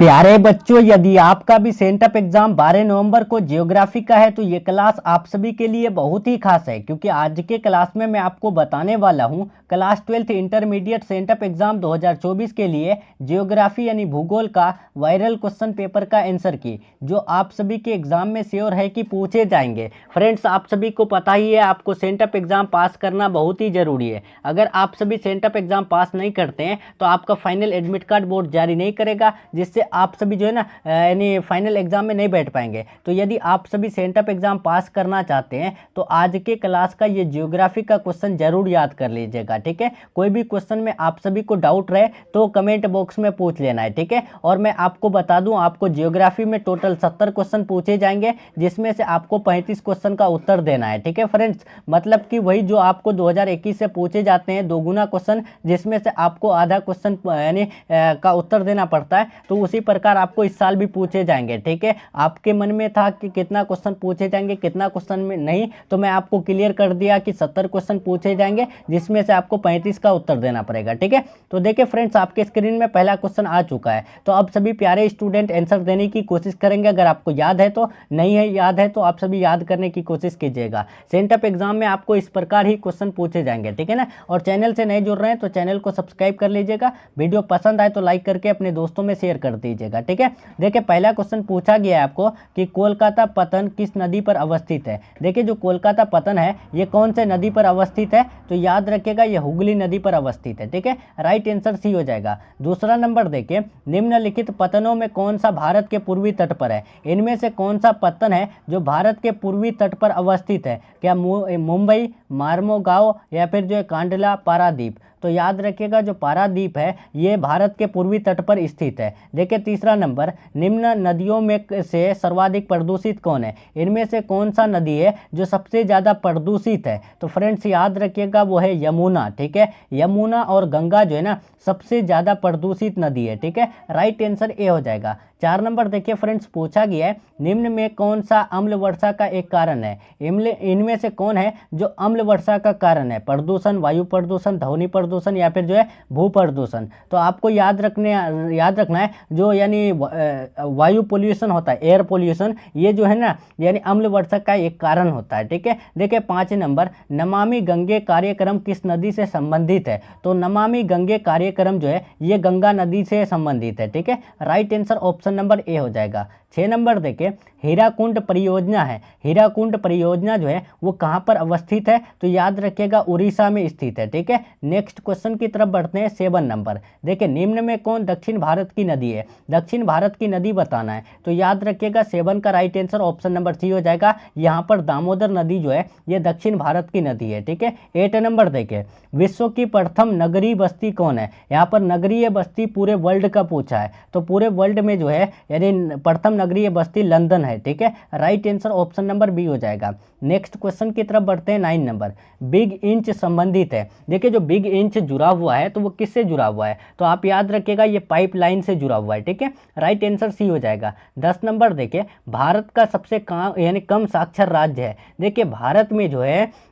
प्यारे बच्चों, यदि आपका भी सेंटअप एग्जाम 12 नवंबर को जियोग्राफी का है तो ये क्लास आप सभी के लिए बहुत ही खास है, क्योंकि आज के क्लास में मैं आपको बताने वाला हूँ class 12th intermediate sent up exam 2024 के लिए जियोग्राफी यानी भूगोल का वायरल क्वेश्चन पेपर का आंसर की, जो आप सभी के एग्जाम में श्योर है कि पूछे जाएंगे। फ्रेंड्स, आप सभी को पता ही है आपको सेंटअप एग्जाम पास करना बहुत ही जरूरी है। अगर आप सभी सेंटअप एग्जाम पास नहीं करते हैं तो आपका फाइनल एडमिट कार्ड बोर्ड जारी नहीं करेगा, जिससे आप सभी जो है ना यानी फाइनल एग्जाम में नहीं बैठ पाएंगे। तो यदि आप सभी सेंटअप एग्जाम पास करना चाहते हैं तो आज के क्लास का ये जियोग्राफी का क्वेश्चन जरूर याद कर लीजिएगा, ठीक है। कोई भी क्वेश्चन में आप सभी को डाउट रहे तो कमेंट बॉक्स में पूछ लेना है, ठीक है। और मैं आपको बता दूं, आपको जियोग्राफी में टोटल 70 क्वेश्चन पूछे जाएंगे, जिसमें से आपको 35 क्वेश्चन का उत्तर देना है, ठीक है फ्रेंड्स। मतलब कि वही जो आपको 2021 से पूछे जाते हैं दोगुना क्वेश्चन, जिसमें से आपको आधा क्वेश्चन यानी का उत्तर देना पड़ता है, तो उसी प्रकार आपको इस साल भी पूछे जाएंगे, ठीक है। आपके मन में था कि कितना क्वेश्चन पूछे जाएंगे कितना क्वेश्चन में नहीं, तो मैं आपको क्लियर कर दिया कि 70 क्वेश्चन पूछे जाएंगे, जिसमें से आपको 35 का उत्तर देना पड़ेगा, ठीक है। तो देखिए फ्रेंड्स, आपके स्क्रीन में पहला क्वेश्चन आ चुका है, तो अब सभी प्यारे स्टूडेंट आंसर देने की कोशिश करेंगे। अगर आपको याद है तो, नहीं है याद है तो आप सभी याद करने की कोशिश कीजिएगा। सेंटअप एग्जाम में आपको इस प्रकार ही क्वेश्चन पूछे जाएंगे, ठीक है ना। और चैनल से नहीं जुड़ रहे हैं तो चैनल को सब्सक्राइब कर लीजिएगा। वीडियो पसंद आए तो लाइक करके अपने दोस्तों में शेयर कर दीजिएगा, ठीक है। देखिए पहला क्वेश्चन पूछा गया है आपको कि कोलकाता पतन किस नदी पर अवस्थित है। देखिए जो कोलकाता पतन है ये कौन से नदी पर अवस्थित है, तो याद रखिएगा ये हुगली नदी पर अवस्थित है, ठीक है। राइट आंसर सी हो जाएगा। दूसरा नंबर देखिए, निम्नलिखित पतनों में कौन सा भारत के पूर्वी तट पर है। इनमें से कौन सा पतन है जो भारत के पूर्वी तट पर अवस्थित है। क्या मुंबई, मार्मोगांव या फिर जो है कांडला, पारादीप। तो याद रखिएगा जो पारादीप है ये भारत के पूर्वी तट पर स्थित है। देखिए तीसरा नंबर, निम्न नदियों में से सर्वाधिक प्रदूषित कौन है। इनमें से कौन सा नदी है जो सबसे ज़्यादा प्रदूषित है। तो फ्रेंड्स याद रखिएगा वो है यमुना, ठीक है। यमुना और गंगा जो है ना सबसे ज़्यादा प्रदूषित नदी है, ठीक है। राइट आंसर ए हो जाएगा। 4 नंबर देखिए फ्रेंड्स, पूछा गया है निम्न में कौन सा अम्ल वर्षा का एक कारण है। इनमें से कौन है जो अम्ल वर्षा का कारण है। प्रदूषण, वायु प्रदूषण, ध्वनि प्रदूषण या फिर जो है भू प्रदूषण। तो आपको याद रखना है जो यानी वायु पोल्यूशन होता है, एयर पोल्यूशन, ये जो है ना यानी अम्ल वर्षा का एक कारण होता है, ठीक है। देखिए 5 नंबर, नमामि गंगे कार्यक्रम किस नदी से संबंधित है। तो नमामि गंगे कार्यक्रम जो है ये गंगा नदी से संबंधित है, ठीक है। Right answer option number A हो जाएगा। 6 नंबर देखिए, हीराकुंड परियोजना है। हीराकुंड परियोजना जो है वो कहाँ पर अवस्थित है। तो याद रखिएगा उड़ीसा में स्थित है, ठीक है। नेक्स्ट क्वेश्चन की तरफ बढ़ते हैं। 7 नंबर देखिए, निम्न में कौन दक्षिण भारत की नदी है। दक्षिण भारत की नदी बताना है। तो याद रखिएगा 7 का right answer option number C हो जाएगा। यहाँ पर दामोदर नदी जो है ये दक्षिण भारत की नदी है, ठीक है। 8 नंबर देखिए, विश्व की प्रथम नगरीय बस्ती कौन है। यहाँ पर नगरीय बस्ती पूरे वर्ल्ड का पूछा है, तो पूरे वर्ल्ड में जो है यानी प्रथम नगरीय बस्ती लंदन है, ठीक है। Right answer option number B हो जाएगा। नेक्स्ट क्वेश्चन की तरफ बढ़ते हैं। 9 नंबर, बिग इंच संबंधित है। देखिए जो बिग इंच जुड़ा हुआ है तो वो किससे जुड़ा हुआ है। तो आप याद रखिएगा ये पाइपलाइन से जुड़ा हुआ है, ठीक है। राइट आंसर सी हो जाएगा। 10 नंबर देखिए, भारत का सबसे कम साक्षर राज्य है। देखिए भारत में जो है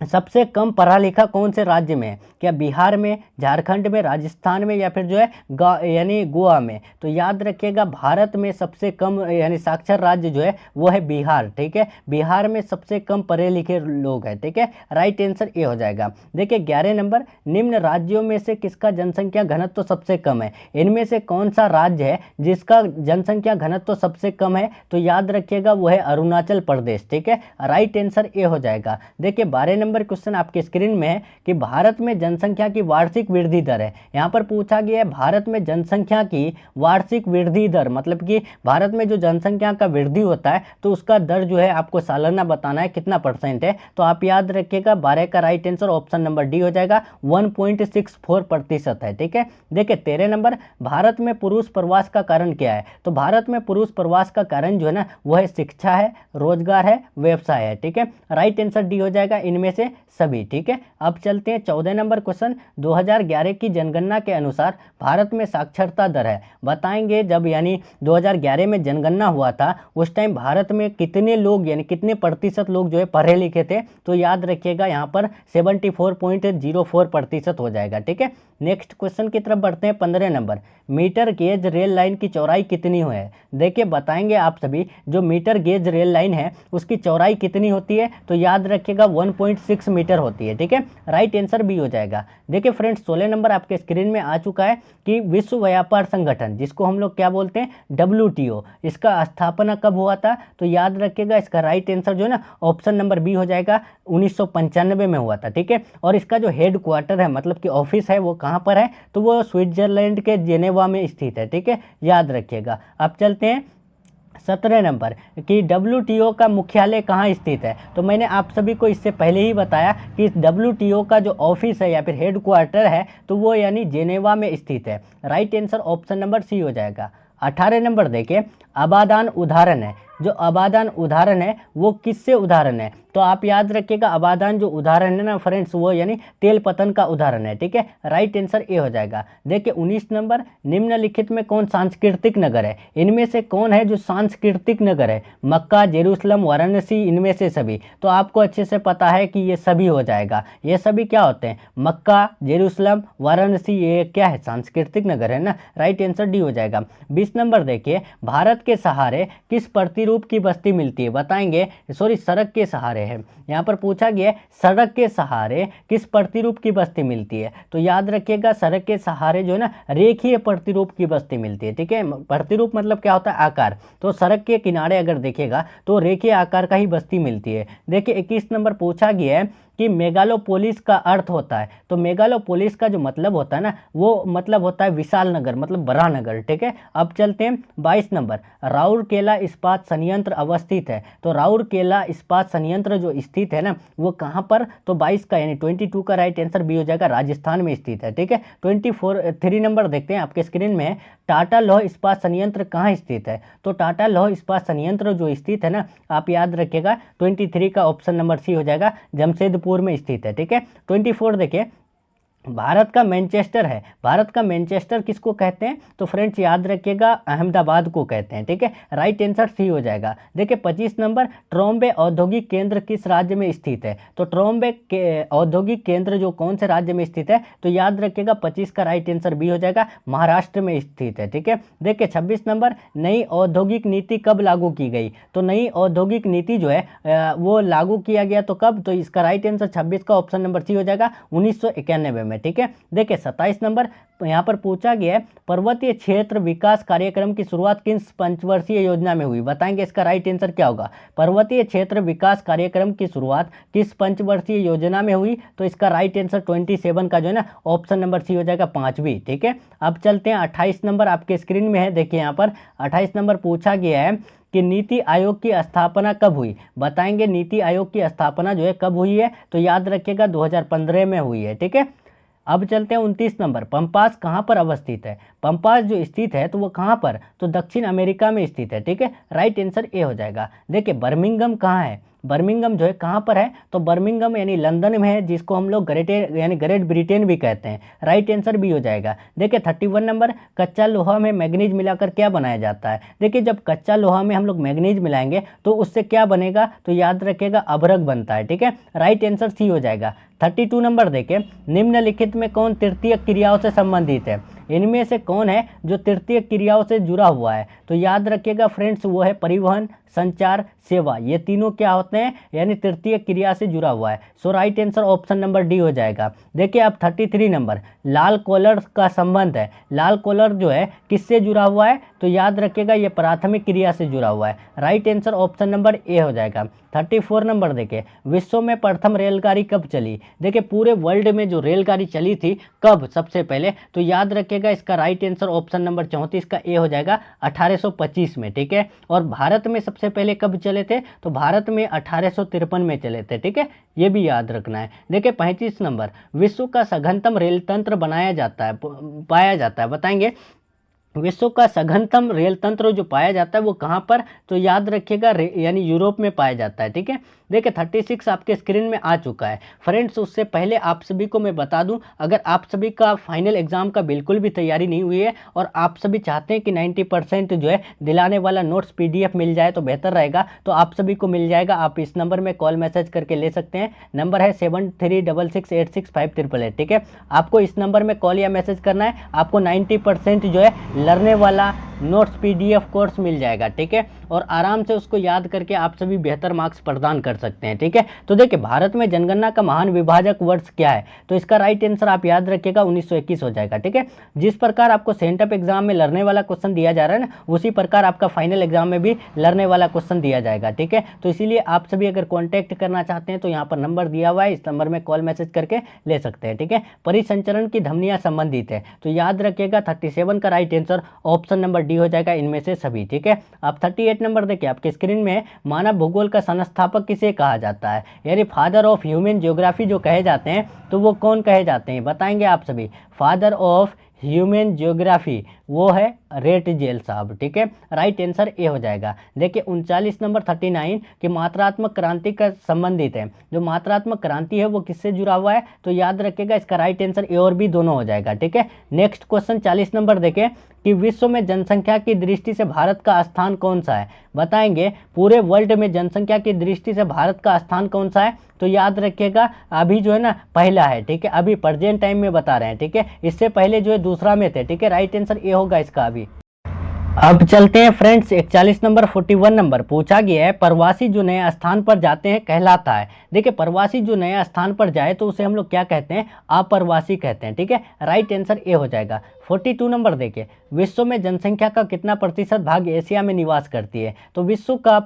सबसे कम पढ़ा लिखा कौन से राज्य में है। क्या बिहार में, झारखंड में, राजस्थान में या फिर जो है यानी गोवा में। तो याद रखिएगा भारत में सबसे कम यानी साक्षर राज्य जो है वो है बिहार, ठीक है। बिहार में सबसे कम पढ़े लिखे लोग हैं, ठीक है। राइट आंसर ए हो जाएगा। देखिए 11 नंबर, निम्न राज्यों में से किसका जनसंख्या घनत्व सबसे कम है। इनमें से कौन सा राज्य है जिसका जनसंख्या घनत्व सबसे कम है। तो याद रखिएगा वो है अरुणाचल प्रदेश, ठीक है। राइट आंसर ए हो जाएगा। देखिए 12 नंबर क्वेश्चन आपके स्क्रीन में है कि भारत में जनसंख्या की वार्षिक वृद्धि दर है। यहाँ पर पूछा गया है भारत में जनसंख्या की वार्षिक वृद्धि दर, मतलब कि भारत में जो जनसंख्या का वृद्धि होता है तो उसका दर जो है आपको सालाना बताना है कितना % है। तो आप याद रखिएगा 12 का right answer option number D हो जाएगा, 1.64% है, ठीक है। देखिए 13 नंबर, भारत में पुरुष प्रवास का कारण क्या है। तो भारत में पुरुष प्रवास का कारण जो है ना वो है शिक्षा है, रोजगार है, व्यवसाय है, ठीक है। राइट आंसर डी हो जाएगा। इनमें से से सभी। ठीक है, अब चलते हैं 14 नंबर क्वेश्चन। 2011 की जनगणना के अनुसार भारत में साक्षरता दर है, बताएंगे जब यानी 2011 में जनगणना हुआ था उस टाइम भारत में कितने लोग यानी कितने प्रतिशत लोग जो है पढ़े लिखे थे, तो याद रखिएगा यहाँ पर 74.04% हो जाएगा। ठीक है, नेक्स्ट क्वेश्चन की तरफ बढ़ते हैं। 15 number, metre gauge rail line की चौड़ाई कितनी है? देखिए बताएंगे आप सभी, जो मीटर गेज रेल लाइन है उसकी चौड़ाई कितनी होती है, तो याद रखिएगा 1.6 मीटर होती है। ठीक है, राइट आंसर बी हो जाएगा। देखिए फ्रेंड्स 16 नंबर आपके स्क्रीन में आ चुका है कि विश्व व्यापार संगठन, जिसको हम लोग क्या बोलते हैं, WTO, इसका स्थापना कब हुआ था, तो याद रखिएगा इसका राइट आंसर जो है ना ऑप्शन नंबर बी हो जाएगा, 1995 में हुआ था। ठीक है, और इसका जो हेड क्वार्टर है मतलब कि ऑफिस है वो कहाँ पर है, तो वो स्विट्जरलैंड के जेनेवा में स्थित है। ठीक है, याद रखिएगा। अब चलते हैं 17 नंबर कि WTO का मुख्यालय कहाँ स्थित है, तो मैंने आप सभी को इससे पहले ही बताया कि WTO का जो ऑफिस है या फिर हेड क्वार्टर है तो वो यानी जेनेवा में स्थित है। Right answer option number C हो जाएगा। 18 नंबर देखिए, अबादान उदाहरण है, जो अबादान उदाहरण है वो किससे उदाहरण है, तो आप याद रखिएगा अबादान जो उदाहरण है ना फ्रेंड्स वो यानी तेल पतन का उदाहरण है। ठीक है, राइट आंसर ए हो जाएगा। देखिए 19 नंबर, निम्नलिखित में कौन सांस्कृतिक नगर है, इनमें से कौन है जो सांस्कृतिक नगर है, मक्का, जेरूसलम, वाराणसी, इनमें से सभी, तो आपको अच्छे से पता है कि ये सभी हो जाएगा। ये सभी क्या होते हैं, मक्का, जेरूसलम, वाराणसी, ये क्या है, सांस्कृतिक नगर है ना। राइट आंसर डी हो जाएगा। 20 नंबर देखिए, भारत के सहारे किस प्रतिरूप की बस्ती मिलती है, बताएंगे सॉरी सड़क के सहारे है, यहाँ पर पूछा गया है सड़क के सहारे किस प्रतिरूप की बस्ती मिलती है, तो याद रखिएगा सड़क के सहारे जो है ना रेखीय प्रतिरूप की बस्ती मिलती है। ठीक है, प्रतिरूप मतलब क्या होता है, आकार, तो सड़क के किनारे अगर देखिएगा तो रेखीय आकार का ही बस्ती मिलती है। देखिए 21 नंबर पूछा गया है कि मेगालोपोलिस का अर्थ होता है, तो मेगालोपोलिस का जो मतलब होता है ना वो मतलब होता है विशाल नगर, मतलब बड़ा नगर। ठीक है, अब चलते हैं 22 नंबर, राउरकेला इस्पात संयंत्र अवस्थित है, तो राउरकेला इस्पात संयंत्र जो स्थित है ना वो कहाँ पर, तो 22 का यानी 22 का राइट आंसर बी हो जाएगा, राजस्थान में स्थित है। ठीक है, 3 नंबर देखते हैं आपके स्क्रीन में, टाटा लौह इस्पात संयंत्र कहाँ स्थित है, तो टाटा लौह इस्पात संयंत्र जो स्थित है ना आप याद रखिएगा 23 का ऑप्शन नंबर सी हो जाएगा, जमशेदपुर में स्थित है। ठीक है, 24 देखिए, भारत का मैनचेस्टर है, भारत का मैनचेस्टर किसको कहते हैं, तो फ्रेंड्स याद रखिएगा अहमदाबाद को कहते हैं। ठीक है, राइट आंसर सी हो जाएगा। देखिए 25 नंबर, ट्रोम्बे औद्योगिक केंद्र किस राज्य में स्थित है, तो ट्रोम्बे के औद्योगिक केंद्र जो कौन से राज्य में स्थित है, तो याद रखिएगा 25 का राइट आंसर बी हो जाएगा, महाराष्ट्र में स्थित है। ठीक है, देखिए 26 नंबर, नई औद्योगिक नीति कब लागू की गई, तो नई औद्योगिक नीति जो है वो लागू किया गया तो कब, तो इसका राइट आंसर 26 का ऑप्शन नंबर सी हो जाएगा, 1991 में। ठीक है, देखिए 27 नंबर यहाँ पर पूछा गया है, पर्वतीय क्षेत्र विकास कार्यक्रम की शुरुआत किस पंचवर्षीय योजना में हुई, बताएंगे इसका राइट आंसर क्या होगा, पर्वतीय क्षेत्र विकास कार्यक्रम की शुरुआत किस पंचवर्षीय योजना में हुई, तो इसका राइट आंसर 27 का जो है ना ऑप्शन नंबर सी हो जाएगा, 5वीं। ठीक है, अब चलते हैं 28 नंबर आपके स्क्रीन में है, देखिए यहाँ पर 28 नंबर पूछा गया है कि नीति आयोग की स्थापना कब हुई, बताएंगे नीति आयोग की स्थापना जो है कब हुई है, तो याद रखिएगा 2015 में हुई है। ठीक है, अब चलते हैं 29 नंबर, पंपास कहाँ पर अवस्थित है, पंपास जो स्थित है तो वो कहाँ पर, तो दक्षिण अमेरिका में स्थित है। ठीक है, राइट आंसर ए हो जाएगा। देखिए बर्मिंघम कहाँ है, बर्मिंघम जो है कहाँ पर है, तो बर्मिंघम यानी लंदन में है, जिसको हम लोग ग्रेट ब्रिटेन भी कहते हैं। राइट आंसर बी हो जाएगा। देखिए 31 नंबर, कच्चा लोहा में मैग्नीज मिलाकर क्या बनाया जाता है, देखिए जब कच्चा लोहा में हम लोग मैग्नीज मिलाएंगे तो उससे क्या बनेगा, तो याद रखिएगा अभ्रक बनता है। ठीक है, राइट आंसर सी हो जाएगा। 32 नंबर देखिए, निम्नलिखित में कौन तृतीय क्रियाओं से संबंधित है, इनमें से कौन है जो तृतीय क्रियाओं से जुड़ा हुआ है, तो याद रखिएगा फ्रेंड्स वो है परिवहन, संचार, सेवा, ये तीनों क्या होते हैं, यानी तृतीय क्रिया से जुड़ा हुआ है। So right answer option number D हो जाएगा। देखिए अब 33 नंबर, लाल कॉलर का संबंध है, लाल कॉलर जो है किससे जुड़ा हुआ है, तो याद रखिएगा ये प्राथमिक क्रिया से जुड़ा हुआ है। Right answer option number A हो जाएगा। 34 नंबर देखिए, विश्व में प्रथम रेलगाड़ी कब चली, देखिए पूरे वर्ल्ड में जो रेलगाड़ी चली थी कब सबसे पहले, तो याद रखिएगा इसका राइट आंसर ऑप्शन नंबर 34 का ए हो जाएगा, 1825 में। ठीक है, और भारत में सबसे पहले कब चले थे, तो भारत में 1853 में चले थे। ठीक है, ये भी याद रखना है। देखिए 35 नंबर, विश्व का सघनतम रेल तंत्र बनाया जाता है पाया जाता है, बताएंगे विश्व का सघनतम रेल तंत्र जो पाया जाता है वो कहाँ पर, तो याद रखिएगा यानी यूरोप में पाया जाता है। ठीक है, देखिए 36 आपके स्क्रीन में आ चुका है फ्रेंड्स। उससे पहले आप सभी को मैं बता दूं, अगर आप सभी का फाइनल एग्जाम का बिल्कुल भी तैयारी नहीं हुई है और आप सभी चाहते हैं कि 90% जो है दिलाने वाला नोट्स PDF मिल जाए तो बेहतर रहेगा, तो आप सभी को मिल जाएगा। आप इस नंबर में कॉल मैसेज करके ले सकते हैं। नंबर है 7366865888। ठीक है, आपको इस नंबर में कॉल या मैसेज करना है, आपको 90% जो है लर्ने वाला नोट्स PDF कोर्स मिल जाएगा। ठीक है, और आराम से उसको याद करके आप सभी बेहतर मार्क्स प्रदान कर सकते हैं। ठीक है, तो देखिए भारत में जनगणना का महान विभाजक वर्ष क्या है, तो इसका राइट आंसर आप याद रखिएगा 1921 हो जाएगा। ठीक है, जिस प्रकार आपको सेंटअप एग्जाम में लर्ने वाला क्वेश्चन दिया जा रहा है ना, उसी प्रकार आपका फाइनल एग्जाम में भी लर्ने वाला क्वेश्चन दिया जाएगा। ठीक है, तो इसीलिए आप सभी अगर कॉन्टैक्ट करना चाहते हैं तो यहाँ पर नंबर दिया हुआ है, इस नंबर में कॉल मैसेज करके ले सकते हैं। ठीक है, परिसंचरण की धमनियां संबंधित है, तो याद रखिएगा 37 का right answer option number D हो जाएगा, इनमें से सभी। ठीक है, आप 38 नंबर देखिए आपके स्क्रीन में, मानव भूगोल का संस्थापक किसे कहा जाता है, यानी फादर ऑफ ह्यूमन ज्योग्राफी जो कहे जाते हैं, तो वो कौन कहे जाते हैं बताएंगे आप सभी। फादर ऑफ ह्यूमन ज्योग्राफी वो है रेट जेल साहब। ठीक है, राइट आंसर ए हो जाएगा। देखिए 39 नंबर 39 की मात्रात्मक क्रांति का संबंधित है, जो मात्रात्मक क्रांति है वो किससे जुड़ा हुआ है, तो याद रखिएगा इसका राइट आंसर ए और बी दोनों हो जाएगा। ठीक है, नेक्स्ट क्वेश्चन 40 नंबर देखें कि विश्व में जनसंख्या की दृष्टि से भारत का स्थान कौन सा है, बताएंगे पूरे वर्ल्ड में जनसंख्या की दृष्टि से भारत का स्थान कौन सा है, तो याद रखिएगा अभी जो है ना पहला है। ठीक है, अभी प्रेजेंट टाइम में बता रहे हैं। ठीक है, इससे पहले जो है दूसरा में थे। ठीक है, राइट आंसर ए होगा इसका अभी। अब चलते हैं फ्रेंड्स 41 नंबर 41 नंबर पूछा गया है, प्रवासी जो नए स्थान पर जाते हैं कहलाता है। देखिए प्रवासी जो नए स्थान पर जाए तो उसे हम लोग क्या कहते हैं, अप्रवासी कहते हैं। ठीक है, राइट आंसर ए हो जाएगा। 42 नंबर देखिए, विश्व में जनसंख्या का कितना प्रतिशत भाग एशिया में निवास करती है, तो विश्व का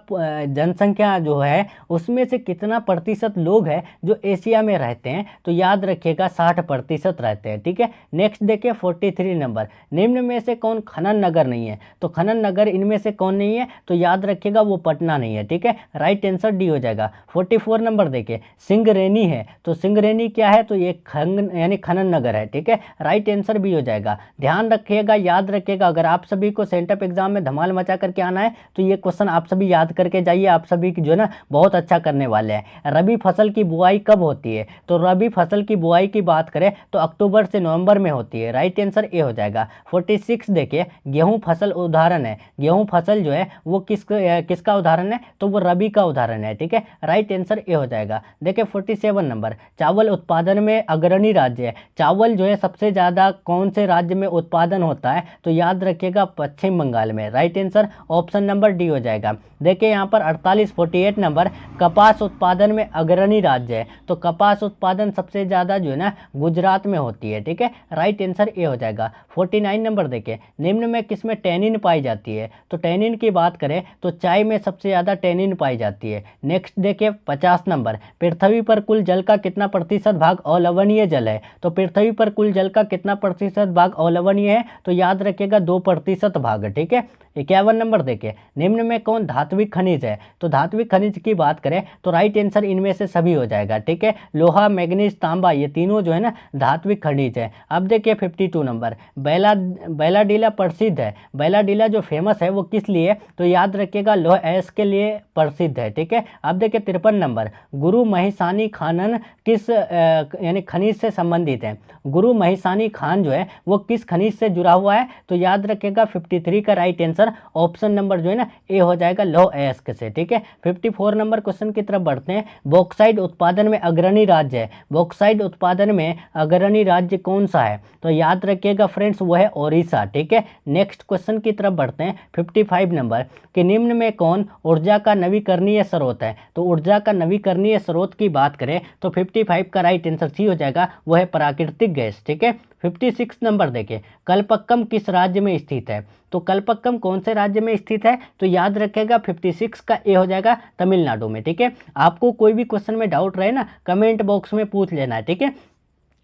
जनसंख्या जो है उसमें से कितना प्रतिशत लोग हैं जो एशिया में रहते हैं, तो याद रखिएगा 60% रहते हैं। ठीक है, नेक्स्ट देखिए 43 नंबर, निम्न में से कौन खनन नगर नहीं है, तो खनन नगर इनमें से कौन नहीं है, तो याद रखिएगा वो पटना नहीं है। ठीक है, राइट आंसर डी हो जाएगा। 44 नंबर देखिए, सिंगरेनी है, तो सिंगरेनी क्या है, तो ये यानी खनन नगर है। ठीक है, राइट आंसर बी हो जाएगा। ध्यान रखिएगा, याद रखिएगा, अगर आप सभी को सेंटअप एग्जाम में धमाल मचा करके आना है तो ये क्वेश्चन आप सभी याद करके जाइए, आप सभी की जो है ना बहुत अच्छा करने वाले हैं। रबी फसल की बुआई कब होती है, तो रबी फसल की बुआई की बात करें तो अक्टूबर से नवंबर में होती है। राइट आंसर ए हो जाएगा। 46 देखिए, गेहूं फसल उदाहरण है, गेहूं फसल जो है वो किसका उदाहरण है, तो वो रबी का उदाहरण है। ठीक है, राइट आंसर ए हो जाएगा। देखिए 47 नंबर, चावल उत्पादन में अग्रणी राज्य है, चावल जो है सबसे ज़्यादा कौन से राज्य में उत्पादन होता है, तो याद रखिएगा पश्चिम बंगाल में। Right answer option number D हो जाएगा। देखिए यहाँ पर 48 नंबर, कपास उत्पादन में अग्रणी राज्य है, तो कपास उत्पादन सबसे ज़्यादा जो है ना गुजरात में होती है। ठीक है, राइट आंसर ए हो जाएगा। 49 नंबर देखिए, निम्न में किसमें टैनिन पाई जाती है, तो टैनिन की बात करें तो चाय में सबसे ज़्यादा टैनिन पाई जाती है। नेक्स्ट देखिए 50 नंबर, पृथ्वी पर कुल जल का कितना प्रतिशत भाग अलवणीय जल है, तो पृथ्वी पर कुल जल का कितना प्रतिशत भाग अलवणीय है, तो याद रखिएगा 2% भाग। ठीक है, 51 नंबर देखिए, निम्न में कौन धात्विक खनिज है, तो धात्विक खनिज की बात करें तो राइट आंसर इनमें से सभी हो जाएगा। ठीक है, लोहा मैग्नीज तांबा ये तीनों जो है ना धात्विक खनिज है। अब देखिए 52 नंबर, बैलाडीला प्रसिद्ध है, बैलाडीला जो फेमस है वो किस लिए, तो याद रखिएगा लोह ऐश के लिए प्रसिद्ध है। ठीक है, अब देखिए 53 नंबर, गुरु महिसानी खानन किस यानी खनिज से संबंधित है, गुरु महिसानी खान जो है वो किस खनिज से जुड़ा हुआ है, तो याद रखिएगा 53 का राइट आंसर ऑप्शन नंबर जो है ना ए हो जाएगा, लौह अयस्क से। ठीक है, 54 नंबर क्वेश्चन की तरफ बढ़ते हैं। बॉक्साइट उत्पादन में अग्रणी राज्य है, बॉक्साइट उत्पादन में अग्रणी राज्य कौन सा है, तो याद रखिएगा फ्रेंड्स वो है ओडिशा। ठीक है, नेक्स्ट क्वेश्चन की तरफ बढ़ते हैं। 55 नंबर कि निम्न में कौन ऊर्जा का नवीकरणीय स्रोत है, तो ऊर्जा का नवीकरणीय स्रोत की बात करें तो 55 का राइट आंसर सी हो जाएगा, वो है प्राकृतिक गैस। ठीक है, 56 नंबर देखिए, कलपक्कम किस राज्य में स्थित है, तो कलपक्कम कौन से राज्य में स्थित है, तो याद रखिएगा 56 का ए हो जाएगा, तमिलनाडु में। ठीक है, आपको कोई भी क्वेश्चन में डाउट रहे ना कमेंट बॉक्स में पूछ लेना है। ठीक है,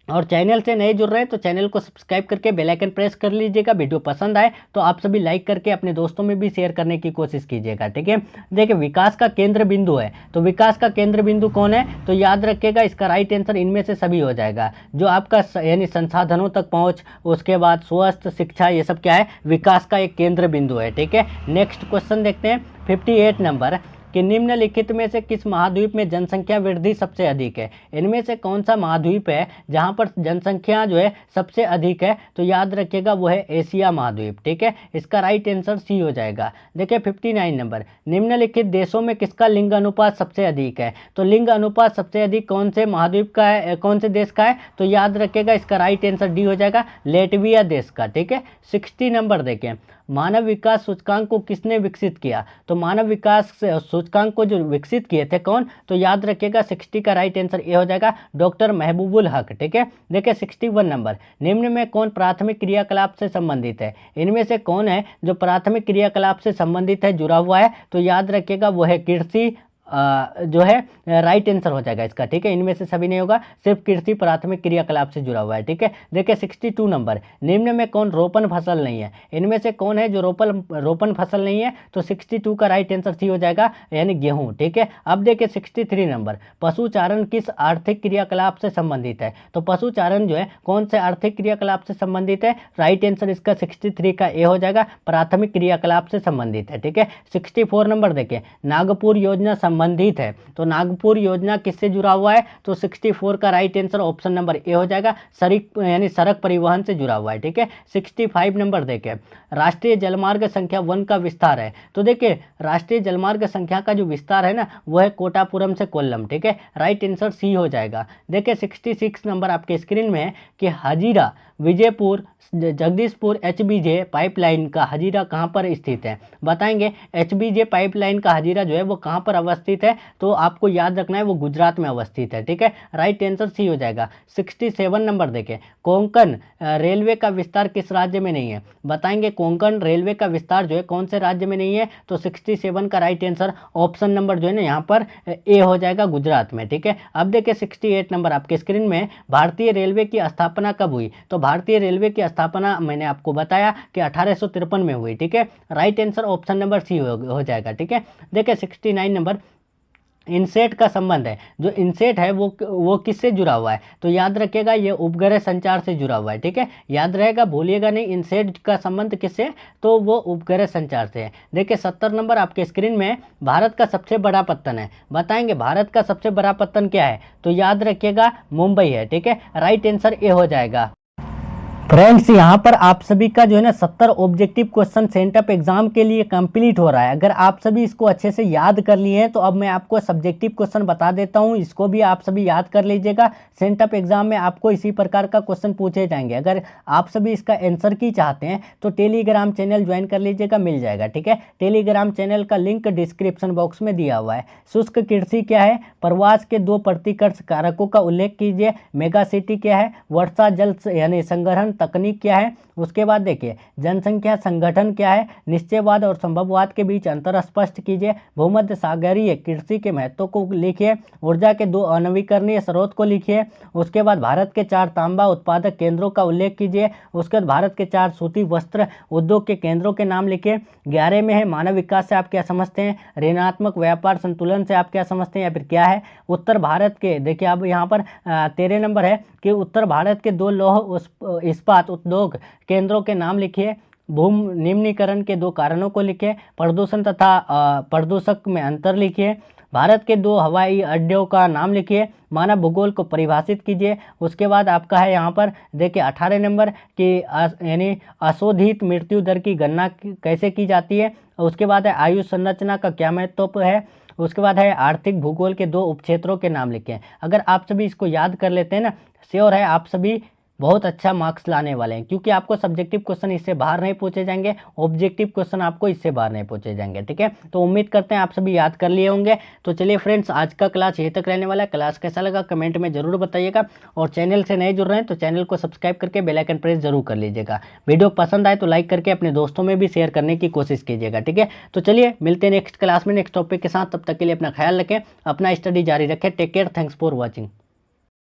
और चैनल से नए जुड़ रहे हैं तो चैनल को सब्सक्राइब करके बेल आइकन प्रेस कर लीजिएगा। वीडियो पसंद आए तो आप सभी लाइक करके अपने दोस्तों में भी शेयर करने की कोशिश कीजिएगा, ठीक है। देखिए, विकास का केंद्र बिंदु है, तो विकास का केंद्र बिंदु कौन है, तो याद रखिएगा इसका राइट आंसर इनमें से सभी हो जाएगा। जो आपका यानी संसाधनों तक पहुंच, उसके बाद स्वास्थ्य, शिक्षा, ये सब क्या है, विकास का एक केंद्र बिंदु है, ठीक है। नेक्स्ट क्वेश्चन देखते हैं 58 नंबर कि निम्नलिखित में से किस महाद्वीप में जनसंख्या वृद्धि सबसे अधिक है। इनमें से कौन सा महाद्वीप है जहां पर जनसंख्या जो है सबसे अधिक है, तो याद रखिएगा वो है एशिया महाद्वीप, ठीक है। इसका राइट आंसर सी हो जाएगा। देखिए 59 नंबर, निम्नलिखित देशों में किसका लिंग अनुपात सबसे अधिक है, तो लिंग अनुपात सबसे अधिक कौन से महाद्वीप का है, कौन से देश का है, तो याद रखिएगा इसका राइट आंसर डी हो जाएगा, लेटविया देश का, ठीक है। 60 नंबर देखें, मानव विकास सूचकांक को किसने विकसित किया, तो मानव विकास सूचकांक को जो विकसित किए थे कौन, तो याद रखिएगा 60 का राइट आंसर ये हो जाएगा, डॉक्टर महबूबुल हक, ठीक है। देखिए 61 नंबर, निम्न में कौन प्राथमिक क्रियाकलाप से संबंधित है। इनमें से कौन है जो प्राथमिक क्रियाकलाप से संबंधित है, जुड़ा हुआ है, तो याद रखिएगा वो है कृषि, जो है राइट आंसर हो जाएगा इसका, ठीक है। इनमें से सभी नहीं होगा, सिर्फ कृषि प्राथमिक क्रियाकलाप से जुड़ा हुआ है, ठीक है। देखिए 62 नंबर, निम्न में कौन रोपण फसल नहीं है। इनमें से कौन है जो रोपण फसल नहीं है, तो 62 का राइट आंसर सी हो जाएगा, यानी गेहूं, ठीक है। अब देखिए 63 नंबर, पशुचारण किस आर्थिक क्रियाकलाप से संबंधित है, तो पशुचारण जो है कौन से आर्थिक क्रियाकलाप से संबंधित है, राइट आंसर इसका 63 का ए हो जाएगा, प्राथमिक क्रियाकलाप से संबंधित है, ठीक है। 64 नंबर देखिए, नागपुर योजना संबंधित है, तो नागपुर योजना किससे जुड़ा हुआ है, तो 64 का right answer option number A हो जाएगा, यानी सड़क परिवहन से जुड़ा हुआ है, ठीक है। 65 नंबर देखें, राष्ट्रीय जलमार्ग संख्या 1 का विस्तार है, तो देखिए राष्ट्रीय जलमार्ग संख्या का जो विस्तार है ना, वो है कोटापुरम से कोल्लम, ठीक है। राइट आंसर सी हो जाएगा। देखिए 66 नंबर आपके स्क्रीन में है कि हजीरा विजयपुर जगदीशपुर एचबीजे पाइपलाइन का हजीरा कहाँ पर स्थित है, बताएंगे। एचबीजे पाइपलाइन का हजीरा जो है वो कहाँ पर अवस्थित है, तो आपको याद रखना है वो गुजरात में अवस्थित है, ठीक है। राइट आंसर सी हो जाएगा। 67 नंबर देखें, कोंकण रेलवे का विस्तार किस राज्य में नहीं है, बताएंगे। कोंकण रेलवे का विस्तार जो है कौन से राज्य में नहीं है, तो 67 का राइट आंसर ऑप्शन नंबर जो है ना यहाँ पर ए हो जाएगा, गुजरात में, ठीक है। अब देखिए 68 नंबर आपके स्क्रीन में, भारतीय रेलवे की स्थापना कब हुई, तो भारतीय रेलवे की स्थापना मैंने आपको बताया कि 1853 में हुई, ठीक है। Right answer option number C हो जाएगा, ठीक है। देखिए 69 नंबर, इनसेट का संबंध है, जो इनसेट है वो किससे जुड़ा हुआ है, तो याद रखिएगा ये उपग्रह संचार से जुड़ा हुआ है, ठीक है। याद रहेगा, भूलिएगा नहीं, इनसेट का संबंध किससे, तो वो उपग्रह संचार से है। देखिए 70 नंबर आपके स्क्रीन में, भारत का सबसे बड़ा पत्तन है, बताएंगे भारत का सबसे बड़ा पत्तन क्या है, तो याद रखिएगा मुंबई है, ठीक है। राइट आंसर ए हो जाएगा। फ्रेंड्स, यहाँ पर आप सभी का जो है ना 70 ऑब्जेक्टिव क्वेश्चन सेंटअप एग्जाम के लिए कंप्लीट हो रहा है। अगर आप सभी इसको अच्छे से याद कर लिए हैं तो अब मैं आपको सब्जेक्टिव क्वेश्चन बता देता हूँ, इसको भी आप सभी याद कर लीजिएगा। सेंटअप एग्जाम में आपको इसी प्रकार का क्वेश्चन पूछे जाएंगे। अगर आप सभी इसका आंसर की चाहते हैं तो टेलीग्राम चैनल ज्वाइन कर लीजिएगा, मिल जाएगा, ठीक है। टेलीग्राम चैनल का लिंक डिस्क्रिप्शन बॉक्स में दिया हुआ है। शुष्क कृषि क्या है, प्रवास के 2 प्रतिकर्ष कारकों का उल्लेख कीजिए। मेगा सिटी क्या है, वर्षा जल यानी संग्रहण तकनीक क्या है। उसके बाद देखिए जनसंख्या संगठन क्या है, निश्चयवाद और संभववाद के बीच अंतर स्पष्ट कीजिए। भूमध्य सागरीय कृषि के महत्व को लिखिए। ऊर्जा के 2 अनवीकरणीय स्रोत को लिखिए। उसके बाद भारत के 4 तांबा उत्पादक केंद्रों का उल्लेख कीजिए। उसके बाद भारत के 4 सूती वस्त्र उद्योग के केंद्रों के नाम लिखिए। 11 में है मानव विकास से आप क्या समझते हैं, ऋणात्मक व्यापार संतुलन से आप क्या समझते हैं, या फिर क्या है। उत्तर भारत के देखिए अब यहाँ पर 13 नंबर है कि उत्तर भारत के 2 लौह इस्पात उद्योग केंद्रों के नाम लिखिए। भूम निम्नीकरण के 2 कारणों को लिखिए। प्रदूषण तथा प्रदूषक में अंतर लिखिए। भारत के 2 हवाई अड्डों का नाम लिखिए। मानव भूगोल को परिभाषित कीजिए। उसके बाद आपका है यहाँ पर देखिए 18 नंबर कि यानी अशोधित मृत्यु दर की गणना कैसे की जाती है। उसके बाद है आयु संरचना का क्या महत्व है। उसके बाद है आर्थिक भूगोल के 2 उपक्षेत्रों के नाम लिखें। अगर आप सभी इसको याद कर लेते हैं ना, श्योर है आप सभी बहुत अच्छा मार्क्स लाने वाले हैं, क्योंकि आपको सब्जेक्टिव क्वेश्चन इससे बाहर नहीं पूछे जाएंगे, ऑब्जेक्टिव क्वेश्चन आपको इससे बाहर नहीं पूछे जाएंगे, ठीक है। तो उम्मीद करते हैं आप सभी याद कर लिए होंगे। तो चलिए फ्रेंड्स, आज का क्लास यहीं तक रहने वाला है। क्लास कैसा लगा कमेंट में जरूर बताइएगा, और चैनल से नए जुड़ रहे हैं तो चैनल को सब्सक्राइब करके बेल आइकन प्रेस जरूर कर लीजिएगा। वीडियो पसंद आए तो लाइक करके अपने दोस्तों में भी शेयर करने की कोशिश कीजिएगा, ठीक है। तो चलिए मिलते हैं नेक्स्ट क्लास में नेक्स्ट टॉपिक के साथ। तब तक के लिए अपना ख्याल रखें, अपना स्टडी जारी रखें। Take care, thanks for watching.